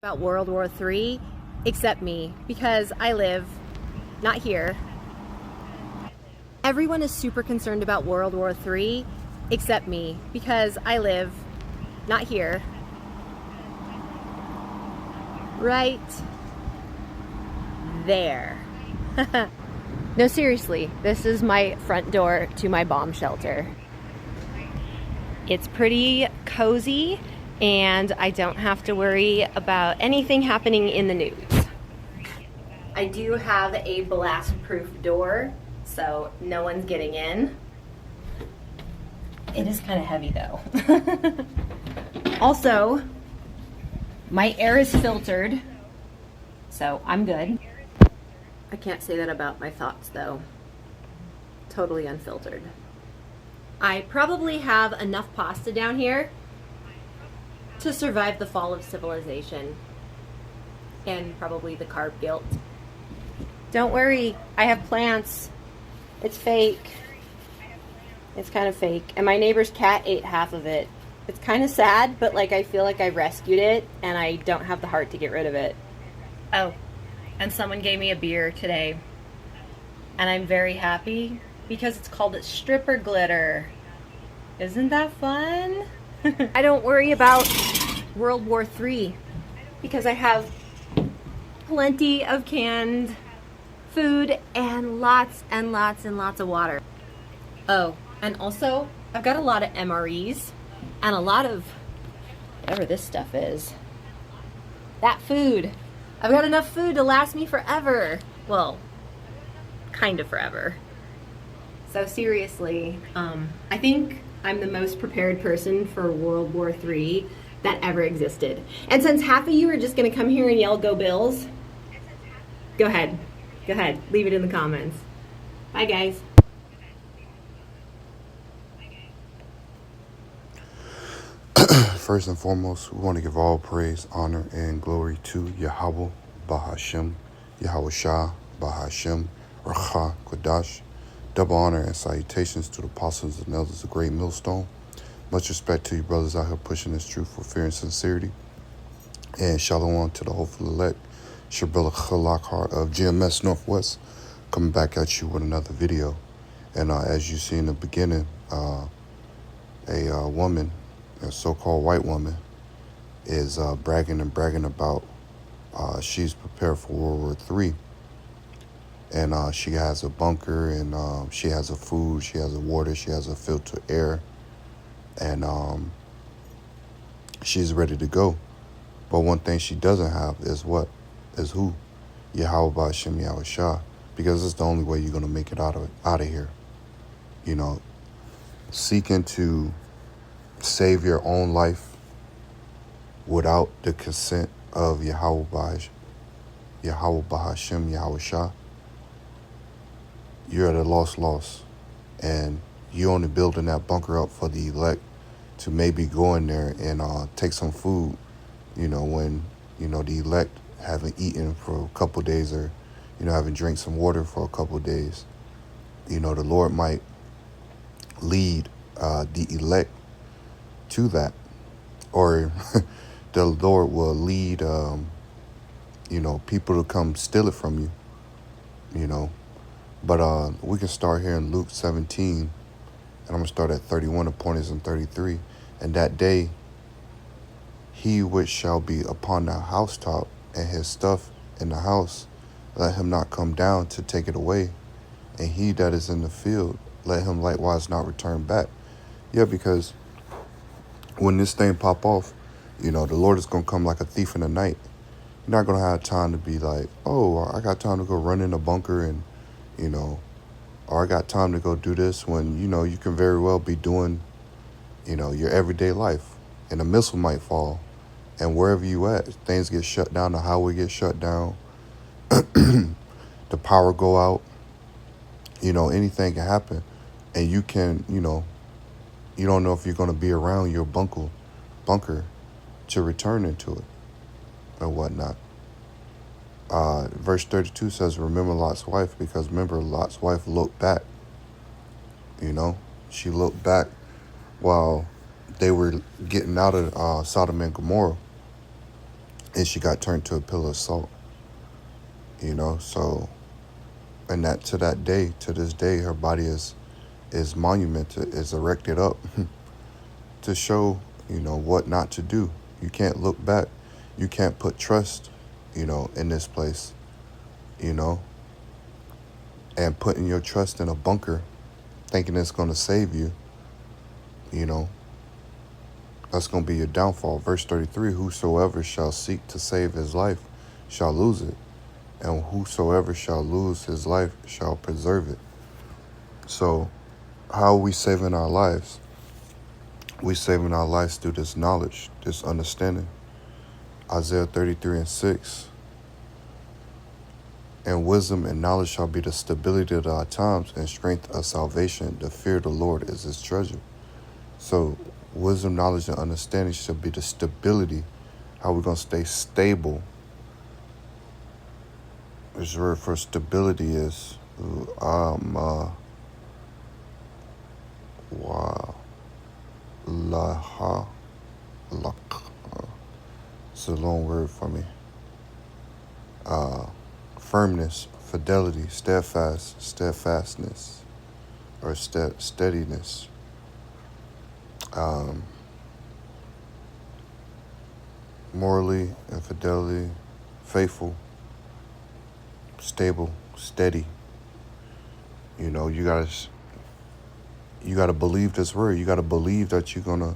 About World War III, except me, because I live not here. Everyone is super concerned about World War III, except me, because I live not here. Right there. No, seriously, this is my front door to my bomb shelter. It's pretty cozy, and I don't have to worry about anything happening in the news. I do have a blast-proof door, so no one's getting in. It is kind of heavy though. Also, my air is filtered, so I'm good. I can't say that about my thoughts though. Totally unfiltered. I probably have enough pasta down here to survive the fall of civilization and probably the carb guilt. Don't worry, I have plants. It's fake. It's kind of fake. And my neighbor's cat ate half of it. It's kind of sad, but like I feel like I rescued it and I don't have the heart to get rid of it. Oh, and someone gave me a beer today. And I'm very happy because it's called stripper glitter. Isn't that fun? I don't worry about World War III because I have plenty of canned food and lots and lots and lots of water. Oh, and also I've got a lot of MREs and a lot of whatever this stuff is. That food. I've got enough food to last me forever. Well, kind of forever. So seriously, I think I'm the most prepared person for World War III that ever existed. And since half of you are just gonna come here and yell, "Go Bills," go ahead. Go ahead, leave it in the comments. Bye, guys. First and foremost, we want to give all praise, honor, and glory to Yahweh Bahashem, Yahweh Shah Bahashem, Racha Kodash. Double honor and salutations to the apostles and elders of Great Millstone. Much respect to you brothers out here pushing this truth with fear and sincerity. And shalom to the hopeful elect, Shabella Khalakar of GMS Northwest, coming back at you with another video. And as you see in the beginning, a woman, a so-called white woman, is bragging about she's prepared for World War III. And she has a bunker, and she has a food, she has a water, she has a filtered air, and she's ready to go. But one thing she doesn't have is what? Is who? Yahweh Ba'ashem Yahweh Shah. Because it's the only way you're going to make it out of here. You know, seeking to save your own life without the consent of Yahweh Ba'ashem Yahweh Shah, you're at a loss. And you're only building that bunker up for the elect to maybe go in there and take some food, you know, when, you know, the elect haven't eaten for a couple of days, or, you know, haven't drank some water for a couple of days. You know, the Lord might lead the elect to that, or the Lord will lead, you know, people to come steal it from you, you know. But we can start here in Luke 17, and I'm going to start at 31, the point is in 33. And that day, he which shall be upon the housetop, and his stuff in the house, let him not come down to take it away. And he that is in the field, let him likewise not return back. Yeah, because when this thing pop off, you know, the Lord is going to come like a thief in the night. You're not going to have time to be like, oh, I got time to go run in a bunker and, you know, or I got time to go do this, when, you know, you can very well be doing, you know, your everyday life, and a missile might fall. And wherever you at, things get shut down, the highway gets shut down, the power go out, you know, anything can happen. And you can, you know, you don't know if you're going to be around your bunker to return into it or whatnot. Verse 32 says, remember Lot's wife, because remember, Lot's wife looked back. You know, she looked back while they were getting out of Sodom and Gomorrah. and she got turned to a pillar of salt. So and that to that day, to this day, her body is monumented, is erected up to show, what not to do. You can't look back. You can't put trust, in this place, you know, and putting your trust in a bunker, thinking it's going to save you, you know, that's going to be your downfall. Verse 33, whosoever shall seek to save his life shall lose it, and whosoever shall lose his life shall preserve it. So how are we saving our lives? We saving our lives through this knowledge, this understanding. Isaiah 33:6. And wisdom and knowledge shall be the stability of our times and strength of salvation. The fear of the Lord is his treasure. So wisdom, knowledge, and understanding shall be the stability. How we're going to stay stable. This word for stability is laha. It's a long word for me. Firmness, fidelity, steadfastness, or steadiness. Morally and fidelity, faithful, stable, steady. You gotta believe this word. You gotta believe that you're gonna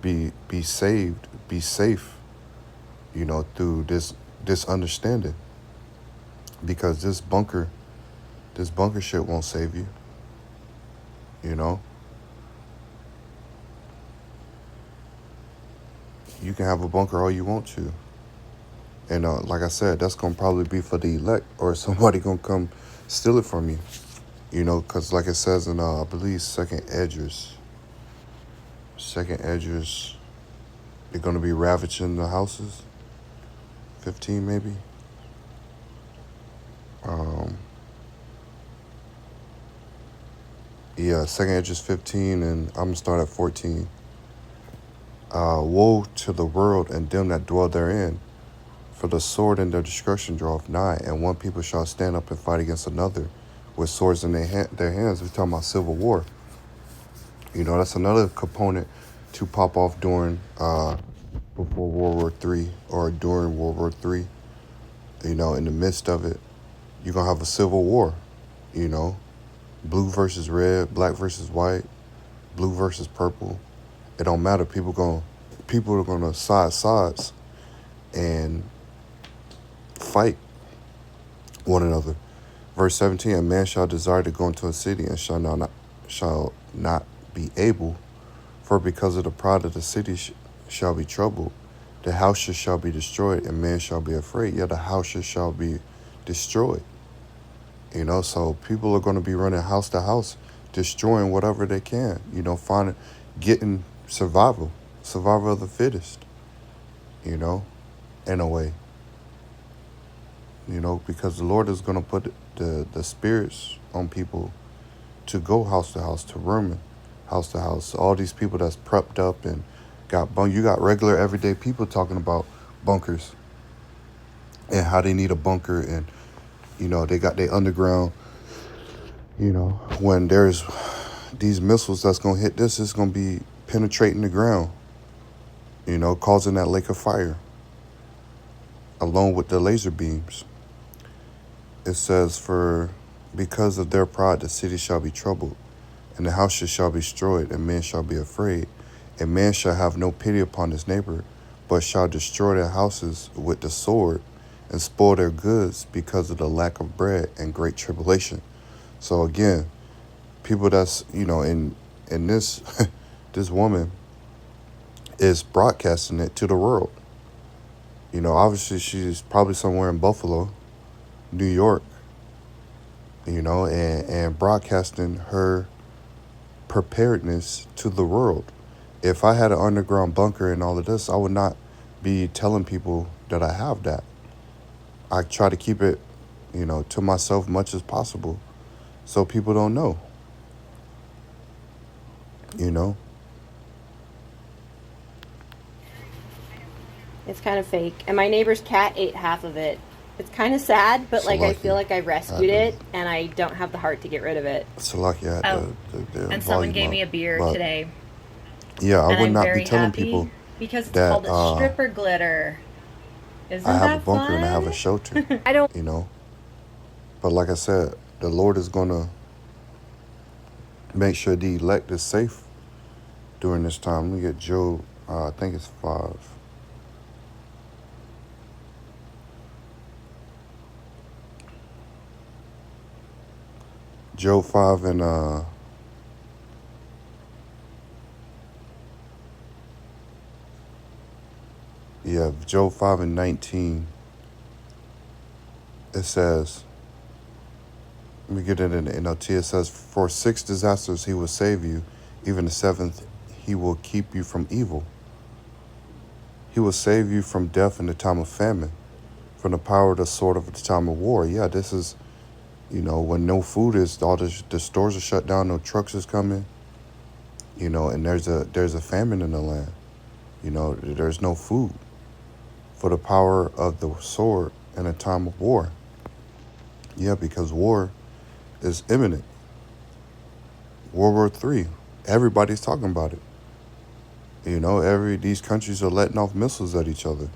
be saved, be safe, through this understanding. Because this bunker shit won't save you. You can have a bunker all you want to. And like I said, that's going to probably be for the elect, or somebody going to come steal it from you. Because like it says in, I believe, Second Edges, they're going to be ravaging the houses. 15 maybe. Yeah, Second Edges 15, and I'm going to start at 14. Woe to the world and them that dwell therein, for the sword and their destruction draweth nigh, and one people shall stand up and fight against another with swords in their hands. We're talking about civil war. That's another component to pop off during before World War III or during World War III. In the midst of it, you're going to have a civil war. Blue versus red, black versus white, blue versus purple. It don't matter. People are going to side sides and fight one another. Verse 17, a man shall desire to go into a city and shall not be able, for because of the pride of the city shall be troubled. The houses shall be destroyed, and man shall be afraid. Yeah, the houses shall be destroyed. So people are going to be running house to house, destroying whatever they can, getting survival of the fittest, in a way. Because the Lord is going to put the spirits on people to go house to house, to roaming house to house. All these people that's prepped up and you got regular everyday people talking about bunkers and how they need a bunker, and they got their underground. When there's these missiles that's going to hit this, it's going to be penetrating the ground, causing that lake of fire along with the laser beams. It says, for because of their pride the city shall be troubled, and the houses shall be destroyed, and men shall be afraid. And man shall have no pity upon his neighbor, but shall destroy their houses with the sword, and spoil their goods because of the lack of bread and great tribulation. So again, people that's, in this, this woman is broadcasting it to the world. Obviously she's probably somewhere in Buffalo, New York, and broadcasting her preparedness to the world. If I had an underground bunker and all of this, I would not be telling people that I have that. I try to keep it, to myself much as possible so people don't know. It's kind of fake. And my neighbor's cat ate half of it. It's kind of sad, but like I feel Salaki. like I rescued it and I don't have the heart to get rid of it. Salaki had Oh, the and someone volume gave up. me a beer But today, yeah, I and would I'm not be very telling people happy because it's that called a stripper glitter. I Isn't have a that bunker and I have a fun? shelter, I don't. you know. But like I said, the Lord is gonna make sure the elect is safe during this time. Let me get Job. I think it's 5. Job 5 and yeah, Job 5 and 19. It says, let me get it in the NLT. It says, "For 6 disasters he will save you, even the 7th he will keep you from evil. He will save you from death in the time of famine, from the power of the sword of the time of war." Yeah, this is, when no food is, all the stores are shut down, no trucks is coming, and there's a famine in the land. There's no food. For the power of the sword in a time of war. Yeah, because war is imminent. World War III. Everybody's talking about it. These countries are letting off missiles at each other.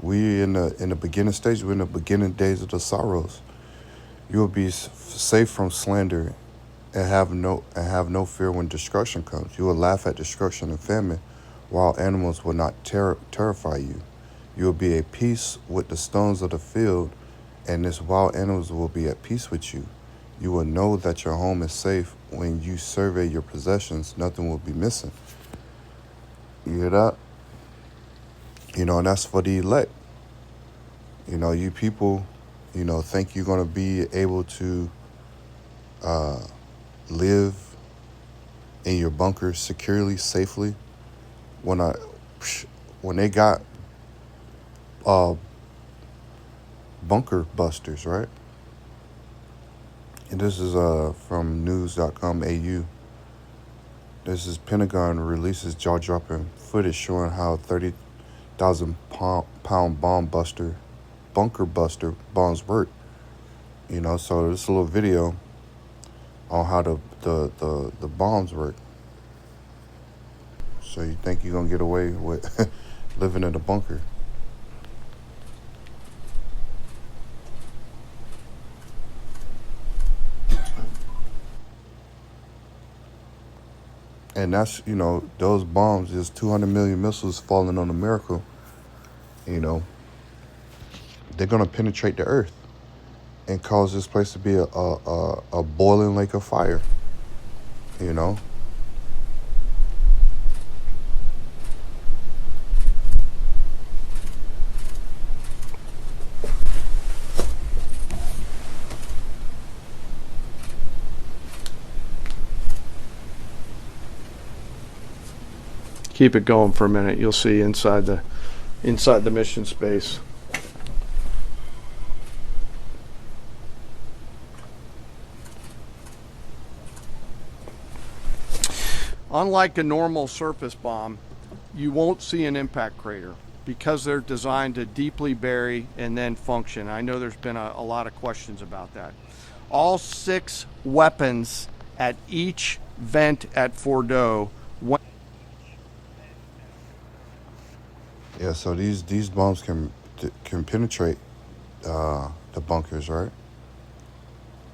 We in the beginning stage. We're in the beginning days of the sorrows. You will be safe from slander and have no fear when destruction comes. You will laugh at destruction and famine, while animals will not terrify you. You will be at peace with the stones of the field, and this wild animals will be at peace with you. You will know that your home is safe when you survey your possessions. Nothing will be missing. You hear that? And that's for the elect. You people, think you're going to be able to live in your bunker securely, safely. When I, when they got uh, bunker busters, right? And this is from news.com.au. This is Pentagon releases jaw-dropping footage showing how 30,000 pound bunker buster bombs work. So this is a little video on how the bombs work. So you think you're gonna get away with living in a bunker? And that's, those bombs is 200 million missiles falling on America. You know, they're gonna penetrate the earth and cause this place to be a boiling lake of fire. You know, Keep it going for a minute. You'll see inside the mission space. Unlike a normal surface bomb, you won't see an impact crater because they're designed to deeply bury and then function. I know there's been a lot of questions about that. All 6 weapons at each vent at Fordo. yeah. So these bombs can penetrate the bunkers, right?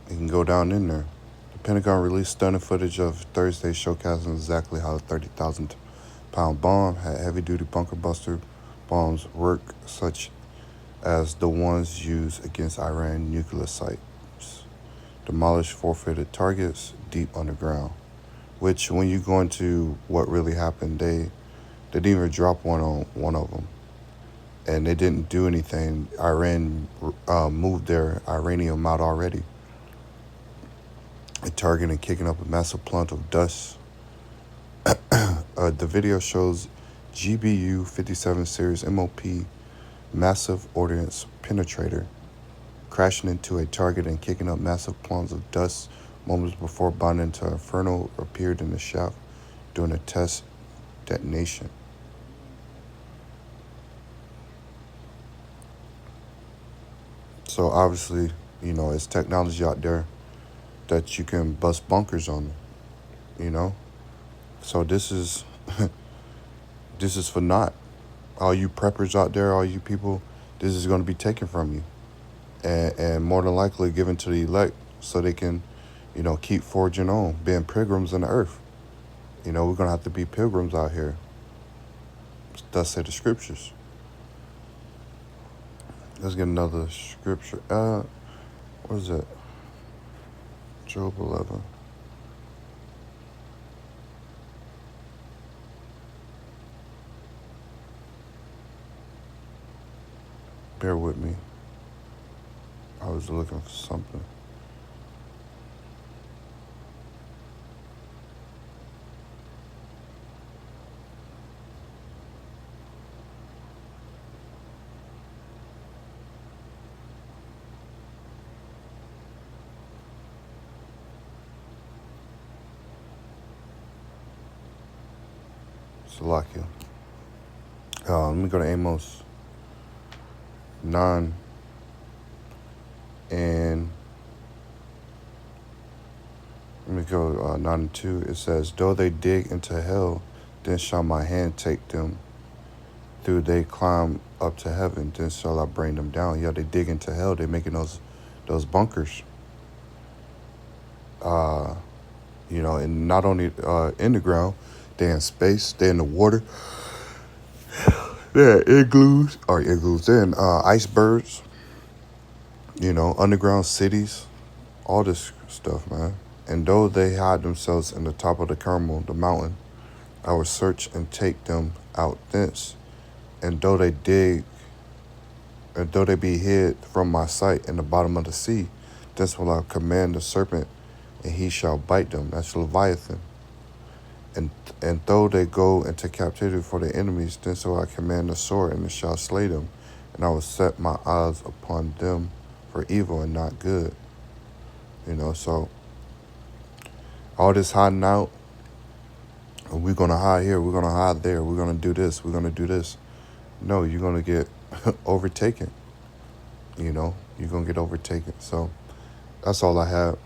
It can go down in there. The Pentagon released stunning footage of Thursday showcasing exactly how the 30,000 pound bomb had heavy duty bunker buster bombs work, such as the ones used against Iran nuclear sites. Demolish forfeited targets deep underground. Which, when you go into what really happened, they didn't even drop one on one of them. And they didn't do anything. Iran moved their uranium out already. Targeting and kicking up a massive plume of dust. The video shows GBU 57 series MOP massive ordnance penetrator crashing into a target and kicking up massive plumes of dust moments before bonding to Inferno appeared in the shaft during a test detonation. So obviously, it's technology out there that you can bust bunkers on them, you know? So this is this is for naught. All you preppers out there, all you people, this is going to be taken from you. And more than likely given to the elect so they can, keep forging on, being pilgrims in the earth. We're going to have to be pilgrims out here. Thus say the scriptures. Let's get another scripture. What is it? Job 11. Bear with me. I was looking for something. Salakia. Let me go to Amos 9 and let me go 9 and 2. It says, though they dig into hell, then shall my hand take them. Though they climb up to heaven, then shall I bring them down. Yeah, they dig into hell. They're making those bunkers. And not only in the ground, they're in space, they're in the water. They're igloos. They're in icebergs, underground cities, all this stuff, man. And though they hide themselves in the top of the Carmel, the mountain, I will search and take them out thence. And though they be hid from my sight in the bottom of the sea, thence will I command the serpent, and he shall bite them. That's Leviathan. And though they go into captivity for their enemies, then so I command the sword, and it shall slay them. And I will set my eyes upon them for evil and not good. So all this hiding out, and we're going to hide here, we're going to hide there, we're going to do this, we're going to do this. No, you're going to get overtaken. You're going to get overtaken. So that's all I have,